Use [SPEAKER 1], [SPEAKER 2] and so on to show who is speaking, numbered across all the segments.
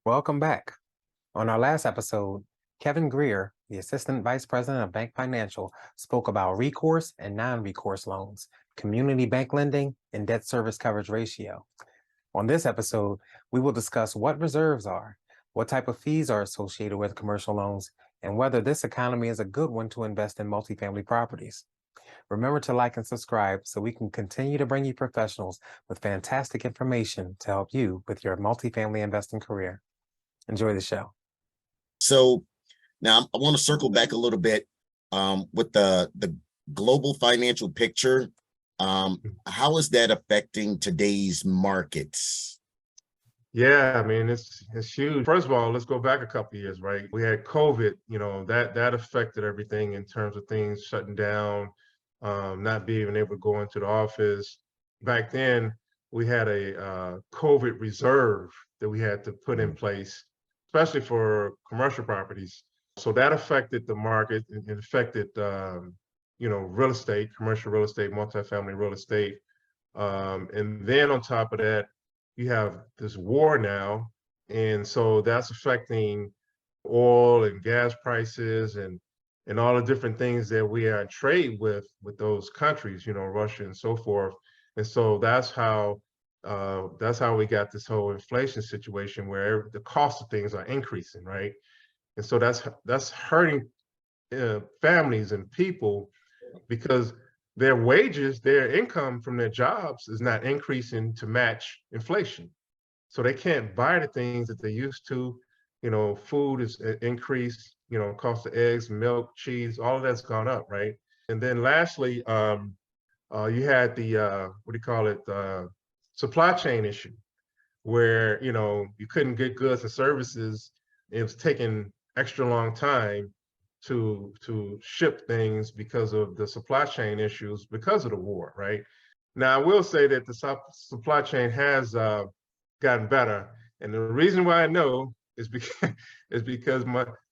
[SPEAKER 1] Welcome back. On our last episode, Kevin Greer, the Assistant Vice President of Bank Financial, spoke about recourse and non-recourse loans, community bank lending, and debt service coverage ratio. On this episode, we will discuss what reserves are, what type of fees are associated with commercial loans, and whether this economy is a good one to invest in multifamily properties. Remember to like and subscribe so we can continue to bring you professionals with fantastic information to help you with your multifamily investing career. Enjoy the show.
[SPEAKER 2] So now I want to circle back a little bit with the global financial picture. How is that affecting today's markets?
[SPEAKER 3] Yeah, I mean, it's huge. First of all, let's go back a couple of years, right? We had COVID, that affected everything in terms of things shutting down, not being able to go into the office. Back then, we had a COVID reserve that we had to put in place, especially for commercial properties. So that affected the market. It affected, real estate, commercial real estate, multifamily real estate. And then on top of that, you have this war now, and so that's affecting oil and gas prices and all the different things that we are in trade with those countries, Russia and so forth. And so that's how we got this whole inflation situation where the cost of things are increasing, right? And so that's hurting families and people because their wages, their income from their jobs is not increasing to match inflation. So they can't buy the things that they used to. Food is increased, cost of eggs, milk, cheese, all of that's gone up, right? And then lastly, you had the, supply chain issue where, you couldn't get goods and services. It was taking extra long time to ship things because of the supply chain issues because of the war, right? Now, I will say that the supply chain has gotten better. And the reason why I know is because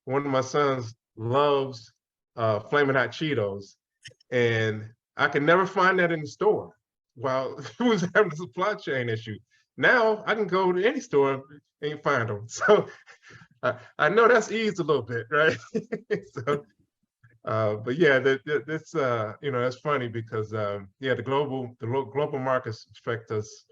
[SPEAKER 3] one of my sons loves Flamin' Hot Cheetos. And I could never find that in the store while it was having a supply chain issue. Now I can go to any store and find them. So I know that's eased a little bit, right? So, but yeah, that's that's funny because the global markets affect us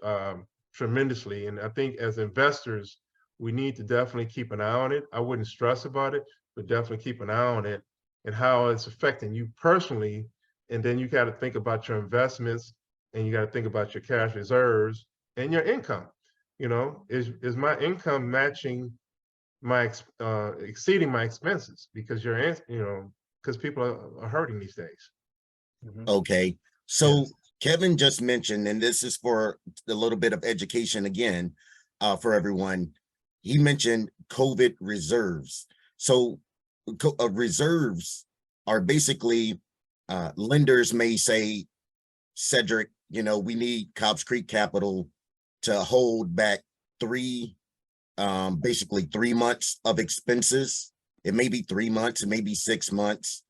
[SPEAKER 3] tremendously, and I think as investors, we need to definitely keep an eye on it. I wouldn't stress about it, but definitely keep an eye on it and how it's affecting you personally. And then you got to think about your investments, and you got to think about your cash reserves and your income. Is my income matching my exceeding my expenses because because people are hurting these days.
[SPEAKER 2] Okay, so
[SPEAKER 3] Yes.
[SPEAKER 2] Kevin just mentioned, and this is for a little bit of education again for everyone. He mentioned COVID reserves. So reserves are basically lenders may say, Cedric, we need Cobbs Creek Capital to hold back basically 3 months of expenses. It may be 3 months, it may be 6 months.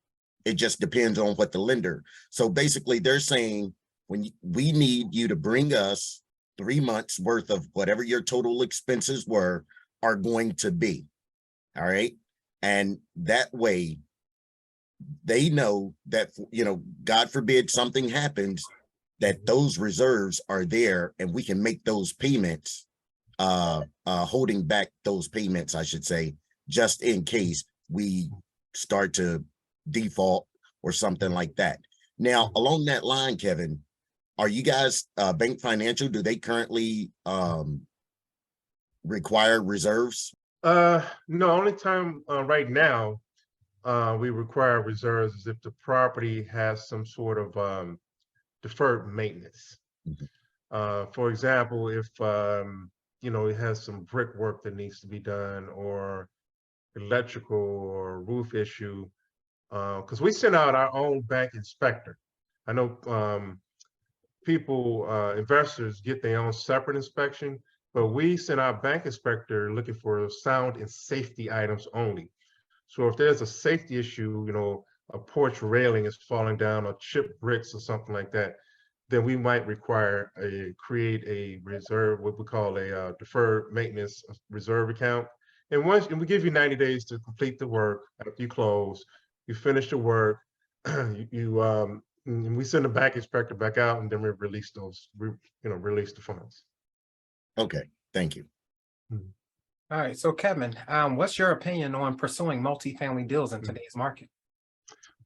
[SPEAKER 2] It just depends on what the lender. So basically they're saying we need you to bring us 3 months worth of whatever your total expenses are going to be. All right. And that way they know that, God forbid something happens, that those reserves are there and we can make those payments, holding back those payments, I should say, just in case we start to default or something like that. Now, along that line, Kevin, are you guys Bank Financial? Do they currently require reserves?
[SPEAKER 3] No, only time right now we require reserves is if the property has some sort of deferred maintenance. For example, if it has some brickwork that needs to be done or electrical or roof issue, because we send out our own bank inspector. I know investors get their own separate inspection, but we send our bank inspector looking for sound and safety items only. So if there's a safety issue, a porch railing is falling down or chipped bricks or something like that, then we might create a reserve, what we call a deferred maintenance reserve account. And we give you 90 days to complete the work. After you close, you finish the work, and we send the bank inspector back out, and then we release release the funds.
[SPEAKER 2] Okay, thank you.
[SPEAKER 1] All right. So Kevin, what's your opinion on pursuing multifamily deals in today's market?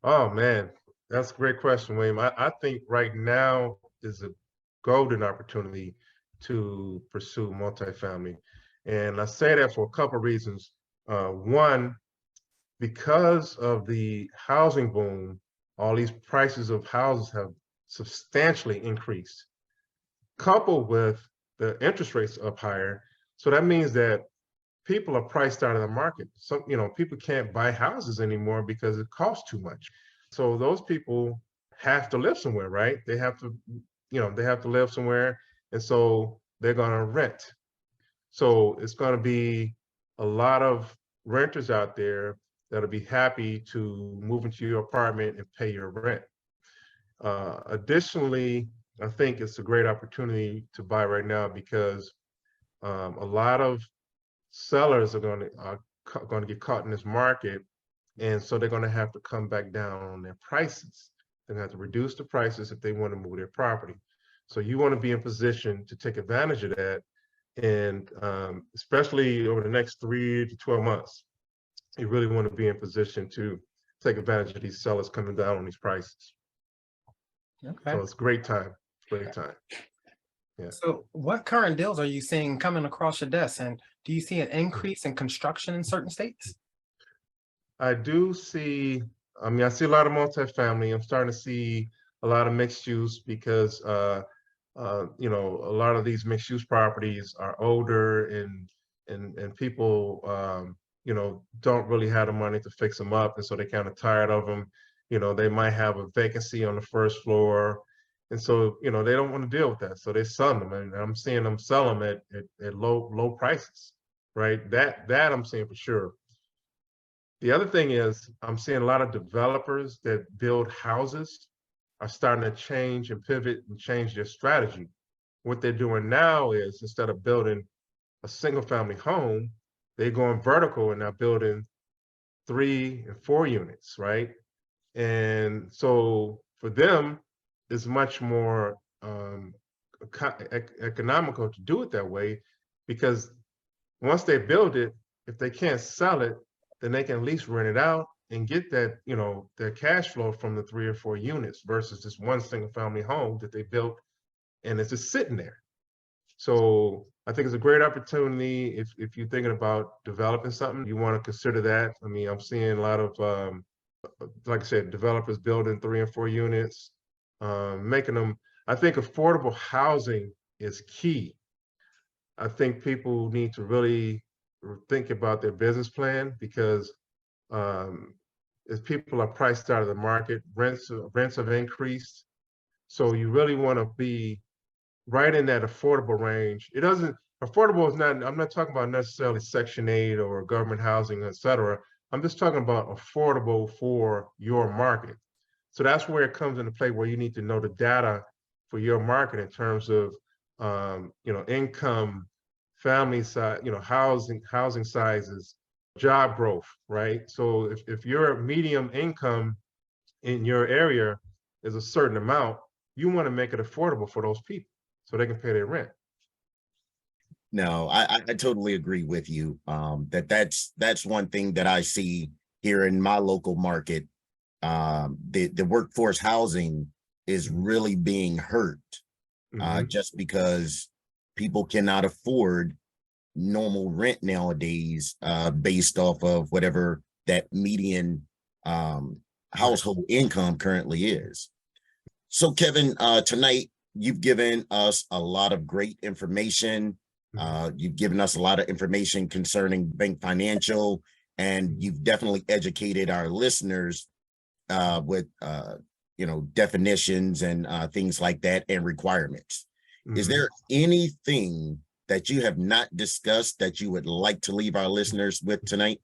[SPEAKER 3] Oh man, that's a great question, William. I think right now is a golden opportunity to pursue multifamily. And I say that for a couple of reasons. One, because of the housing boom, all these prices of houses have substantially increased, coupled with the interest rates up higher. So that means that people are priced out of the market. So, people can't buy houses anymore because it costs too much. So those people have to live somewhere, right? They have to, they have to live somewhere. And so they're going to rent. So it's going to be a lot of renters out there that'll be happy to move into your apartment and pay your rent. Additionally, I think it's a great opportunity to buy right now because a lot of sellers are going to get caught in this market, and so they're going to have to come back down on their prices. They're going to have to reduce the prices if they want to move their property. So you want to be in position to take advantage of that, and especially over the next 3 to 12 months, you really want to be in position to take advantage of these sellers coming down on these prices.
[SPEAKER 1] Okay.
[SPEAKER 3] So it's a great time. Great time. Yeah.
[SPEAKER 1] So what current deals are you seeing coming across your desk? And do you see an increase in construction in certain states?
[SPEAKER 3] I do see, I see a lot of multifamily. I'm starting to see a lot of mixed use because, a lot of these mixed use properties are older and people, don't really have the money to fix them up. And so they're kind of tired of them. They might have a vacancy on the first floor. And so, they don't want to deal with that. So they sell them, and I'm seeing them sell them at low prices, right? That I'm seeing for sure. The other thing is I'm seeing a lot of developers that build houses are starting to change and pivot and change their strategy. What they're doing now is instead of building a single family home, they're going vertical and now building 3 and 4 units, right? And so for them, it's much more economical to do it that way, because once they build it, if they can't sell it, then they can at least rent it out and get that, their cash flow from the 3 or 4 units versus this one single family home that they built and it's just sitting there. So I think it's a great opportunity if you're thinking about developing something, you want to consider that. I'm seeing a lot of, like I said, developers building 3 and 4 units, making them. I think affordable housing is key. I think people need to really think about their business plan because as people are priced out of the market, rents have increased. So you really want to be right in that affordable range. Affordable is not, I'm not talking about necessarily Section 8 or government housing, et cetera. I'm just talking about affordable for your market. So that's where it comes into play, where you need to know the data for your market in terms of, income, family size, housing sizes, job growth, right? So if your medium income in your area is a certain amount, you want to make it affordable for those people so they can pay their rent.
[SPEAKER 2] No, I totally agree with you. That's one thing that I see here in my local market. The workforce housing is really being hurt, just because people cannot afford normal rent nowadays, based off of whatever that median household income currently is. So Kevin, tonight you've given us a lot of great information. You've given us a lot of information concerning Bank Financial, and you've definitely educated our listeners with definitions and things like that and requirements. Is there anything that you have not discussed that you would like to leave our listeners with tonight?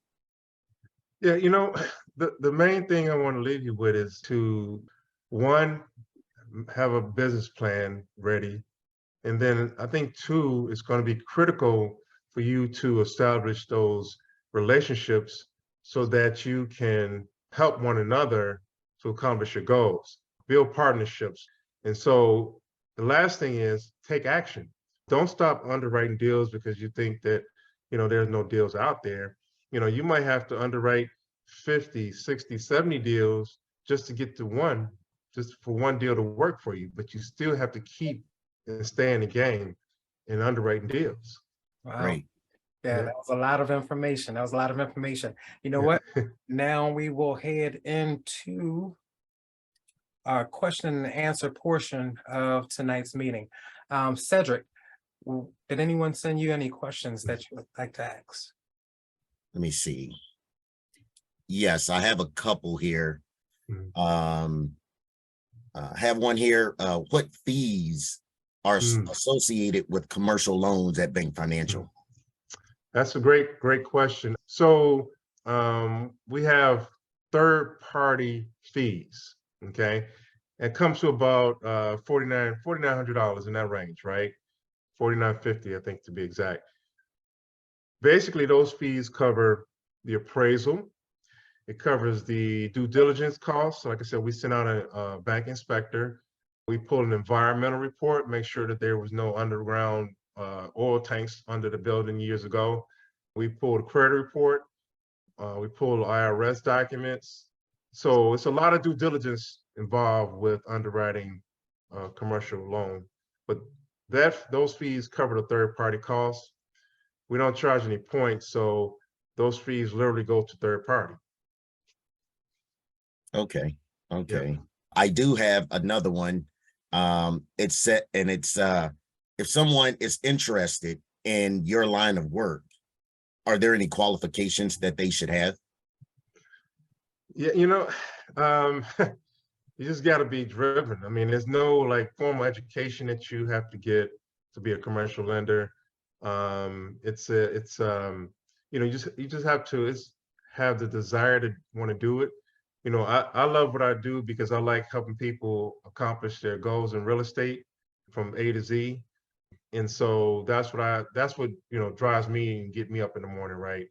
[SPEAKER 3] Yeah, the main thing I want to leave you with is to, one, have a business plan ready. And then I think 2, it's going to be critical for you to establish those relationships so that you can help one another to accomplish your goals, build partnerships. And so the last thing is take action. Don't stop underwriting deals because you think that, there's no deals out there. You might have to underwrite 50, 60, 70 deals just to get to one, just for one deal to work for you. But you still have to keep and stay in the game and underwriting deals.
[SPEAKER 1] Wow.
[SPEAKER 2] Great.
[SPEAKER 1] Yeah,
[SPEAKER 3] Yeah.
[SPEAKER 1] that was a lot of information. That was a lot of information. You know
[SPEAKER 3] Yeah.
[SPEAKER 1] what? Now we will head into our question and answer portion of tonight's meeting. Cedric, did anyone send you any questions that you would like to ask?
[SPEAKER 2] Let me see. Yes, I have a couple here.
[SPEAKER 3] Mhm.
[SPEAKER 2] Have one here. What fees are
[SPEAKER 3] Mm.
[SPEAKER 2] associated with commercial loans at Bank Financial?
[SPEAKER 3] That's a great question. So we have third-party fees, okay? It comes to about $4,900 in that range, right? $4,950, I think, to be exact. Basically, those fees cover the appraisal. It covers the due diligence costs. Like I said, we sent out a bank inspector. We pulled an environmental report, make sure that there was no underground oil tanks under the building years ago. We pulled a credit report. We pulled IRS documents. So it's a lot of due diligence involved with underwriting a commercial loan. But those fees cover the third-party costs. We don't charge any points, so those fees literally go to third party.
[SPEAKER 2] Okay.
[SPEAKER 3] Yeah.
[SPEAKER 2] Okay. I do have another one. It's set and it's if someone is interested in your line of work, are there any qualifications that they should have?
[SPEAKER 3] Yeah, you just got to be driven. I mean, there's no like formal education that you have to get to be a commercial lender. You just have to have the desire to want to do it. I love what I do because I like helping people accomplish their goals in real estate from A to Z. And so that's what drives me and get me up in the morning, right?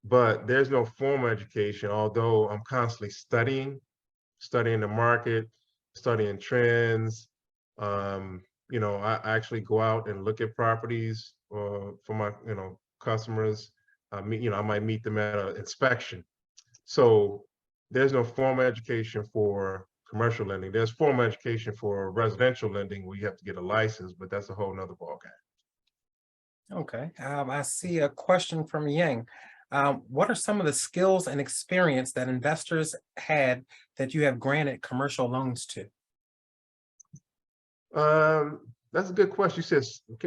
[SPEAKER 3] But there's no formal education, although I'm constantly studying the market, studying trends. I actually go out and look at properties for my, customers. I might meet them at an inspection. So there's no formal education for commercial lending. There's formal education for residential lending where you have to get a license, but that's a whole nother ballgame.
[SPEAKER 1] Okay, I see a question from Yang. What are some of the skills and experience that investors had that you have granted commercial loans to?
[SPEAKER 3] That's a good question. You said,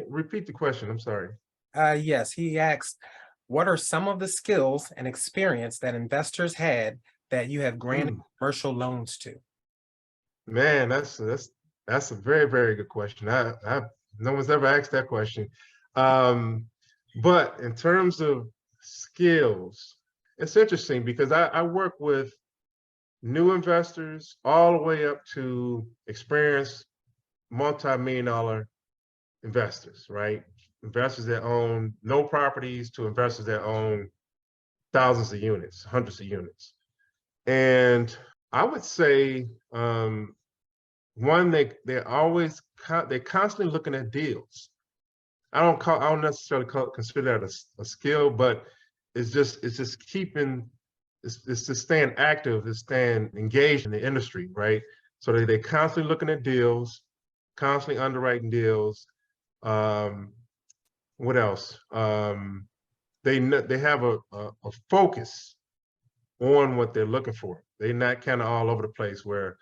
[SPEAKER 3] repeat the question. I'm sorry.
[SPEAKER 1] Yes, he asked, what are some of the skills and experience that investors had that you have granted commercial loans to?
[SPEAKER 3] Man, that's a very good question. No one's ever asked that question. But in terms of skills, it's interesting because I work with new investors all the way up to experienced multi-million-dollar investors, right? Investors that own no properties to investors that own thousands of units, hundreds of units. And I would say one, they're constantly looking at deals. I don't necessarily consider that a skill, but it's just keeping it's just staying active, it's staying engaged in the industry, right? So they're constantly looking at deals, constantly underwriting deals. What else? They have a focus on what they're looking for. They're not kind of all over the place where,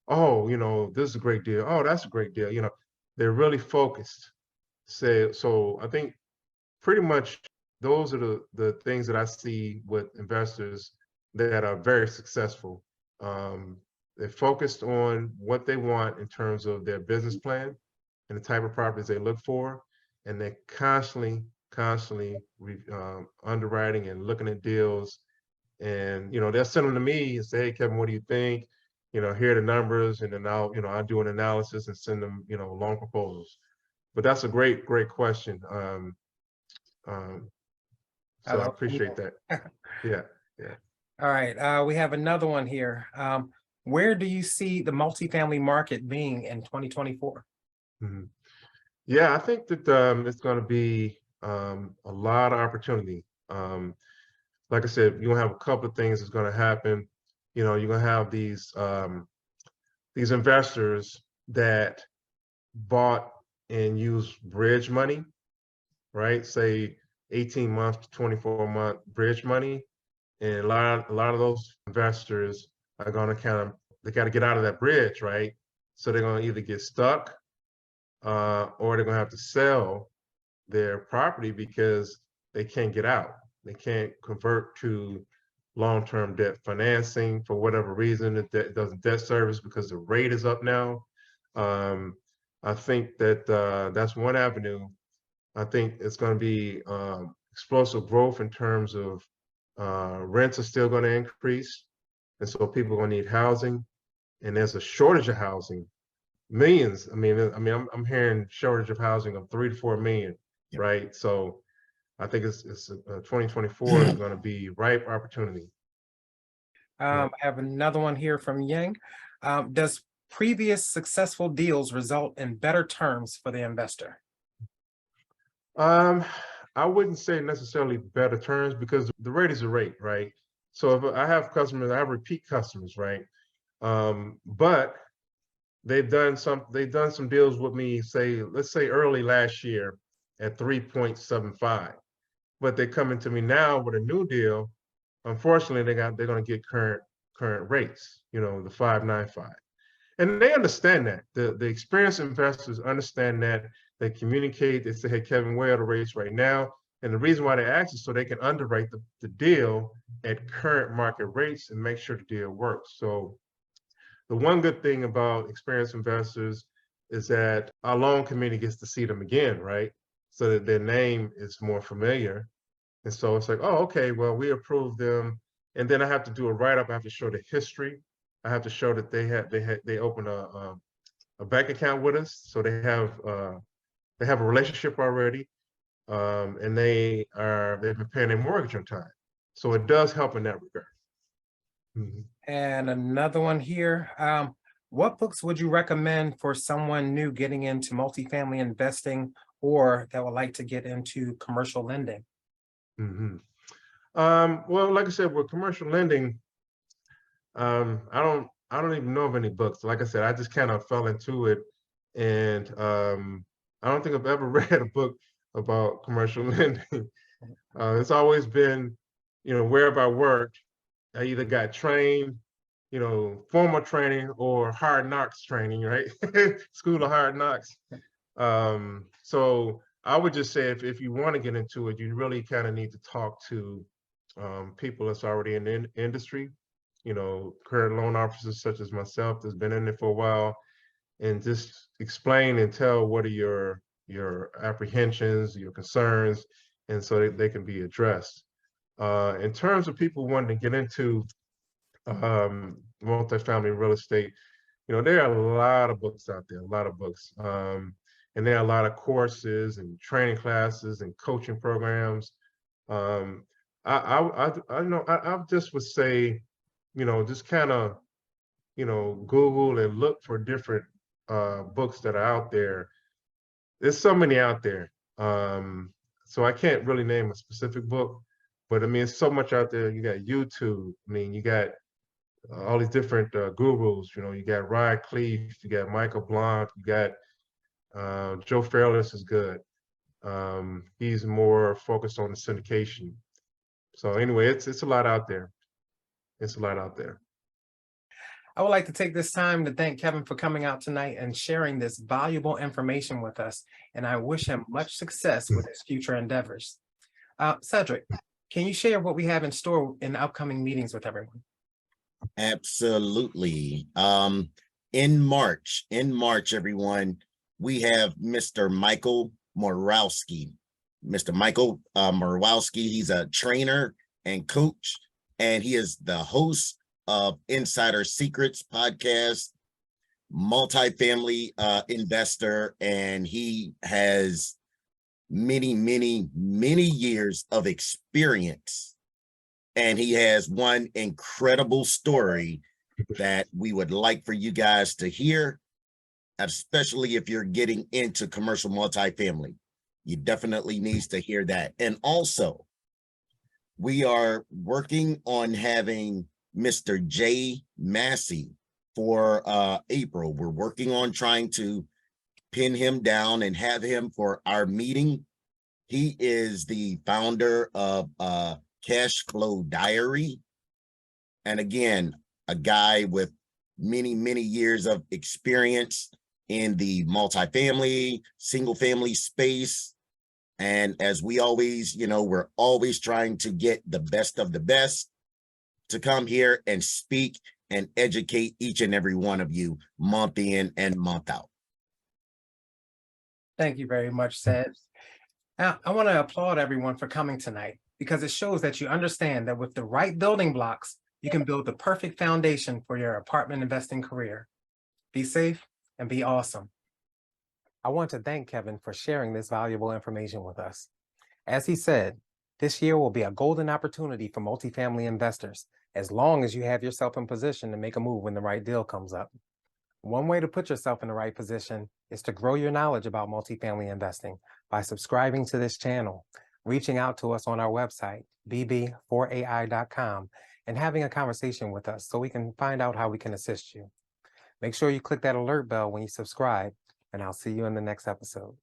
[SPEAKER 3] oh, this is a great deal. Oh, that's a great deal. They're really focused. So I think pretty much those are the things that I see with investors that are very successful. They're focused on what they want in terms of their business plan and the type of properties they look for, and they're constantly underwriting and looking at deals. And they'll send them to me and say, "Hey, Kevin, what do you think? Here are the numbers," and then I'll do an analysis and send them long proposals. But that's a great question. So I
[SPEAKER 1] love
[SPEAKER 3] appreciate that. Yeah, yeah.
[SPEAKER 1] All right, we have another one here. Where do you see the multifamily market being in 2024?
[SPEAKER 3] Mhm. Yeah, I think that it's going to be a lot of opportunity. Like I said, you're gonna have a couple of things that's going to happen. You're going to have these investors that bought and used bridge money, right? Say 18 months to 24-month bridge money, and a lot of those investors are going to they got to get out of that bridge, right? So they're going to either get stuck or they're going to have to sell their property because they can't get out. They can't convert to long-term debt financing for whatever reason. It doesn't debt service because the rate is up now. I think that that's one avenue. I think it's going to be explosive growth in terms of rents are still going to increase, and so people are going to need housing, and there's a shortage of housing. Millions. I'm hearing shortage of housing of 3 to 4 million,
[SPEAKER 2] Yep.
[SPEAKER 3] right? So I think it's 2024 is going to be ripe opportunity. Yeah.
[SPEAKER 1] I have another one here from Yang. Does previous successful deals result in better terms for the investor?
[SPEAKER 3] I wouldn't say necessarily better terms because the rate is a rate, right? So if I have customers, I have repeat customers, right? But they've done some deals with me, let's say early last year at 3.75. But they're coming to me now with a new deal. Unfortunately, they're going to get current rates, the 5.95. And they understand that. The experienced investors understand that. They communicate. They say, "Hey, Kevin, where are the rates right now?" And the reason why they ask is so they can underwrite the deal at current market rates and make sure the deal works. So the one good thing about experienced investors is that our loan committee gets to see them again, right? So that their name is more familiar. And so it's like, oh, okay, well, we approved them. And then I have to do a write-up. I have to show the history. I have to show that they opened a bank account with us. So they have a relationship already. And they've been paying their mortgage on time. So it does help in that regard. Mhm.
[SPEAKER 1] And another one here. What books would you recommend for someone new getting into multifamily investing or that would like to get into commercial lending?
[SPEAKER 3] Mhm. Well, like I said, with commercial lending, I don't even know of any books. Like I said, I just kind of fell into it, and I don't think I've ever read a book about commercial lending. It's always been, wherever I worked, I either got trained, formal training or hard knocks training, right? School of hard knocks. So I would just say if you want to get into it, you really kind of need to talk to people that's already in the industry, current loan officers such as myself that's been in it for a while, and just explain and tell what are your apprehensions, your concerns, and so they can be addressed. In terms of people wanting to get into multifamily real estate, there are a lot of books out there, a lot of books. And there are a lot of courses and training classes and coaching programs. Um, I just would say, just kind of, Google and look for different books that are out there. There's so many out there. So I can't really name a specific book, but I mean, it's so much out there. You got YouTube. I mean, you got all these different gurus. You got Ryan Cleef, you got Michael Blanc, you got Joe Fairless is good. He's more focused on the syndication. So anyway, it's a lot out there. It's a lot out there.
[SPEAKER 1] I would like to take this time to thank Kevin for coming out tonight and sharing this valuable information with us. And I wish him much success with his future endeavors. Cedric, can you share what we have in store in upcoming meetings with everyone?
[SPEAKER 2] Absolutely. In March, everyone, we have Mr. Michael Morowski. Mr. Michael Morowski, he's a trainer and coach, and he is the host of Insider Secrets podcast, multifamily investor, and he has many, many, many years of experience. And he has one incredible story that we would like for you guys to hear, especially if you're getting into commercial multifamily. You definitely needs to hear that. And also, we are working on having Mr. Jay Massey for April. We're working on trying to pin him down and have him for our meeting. He is the founder of Cash Flow Diary. And again, a guy with many, many years of experience in the multifamily, single family space. And as we always, we're always trying to get the best of the best to come here and speak and educate each and every one of you month in and month out.
[SPEAKER 1] Thank you very much, Sebs. Now, I want to applaud everyone for coming tonight because it shows that you understand that with the right building blocks, you can build the perfect foundation for your apartment investing career. Be safe and be awesome. I want to thank Kevin for sharing this valuable information with us. As he said, this year will be a golden opportunity for multifamily investors, as long as you have yourself in position to make a move when the right deal comes up. One way to put yourself in the right position is to grow your knowledge about multifamily investing by subscribing to this channel, reaching out to us on our website, bb4ai.com, and having a conversation with us so we can find out how we can assist you. Make sure you click that alert bell when you subscribe, and I'll see you in the next episode.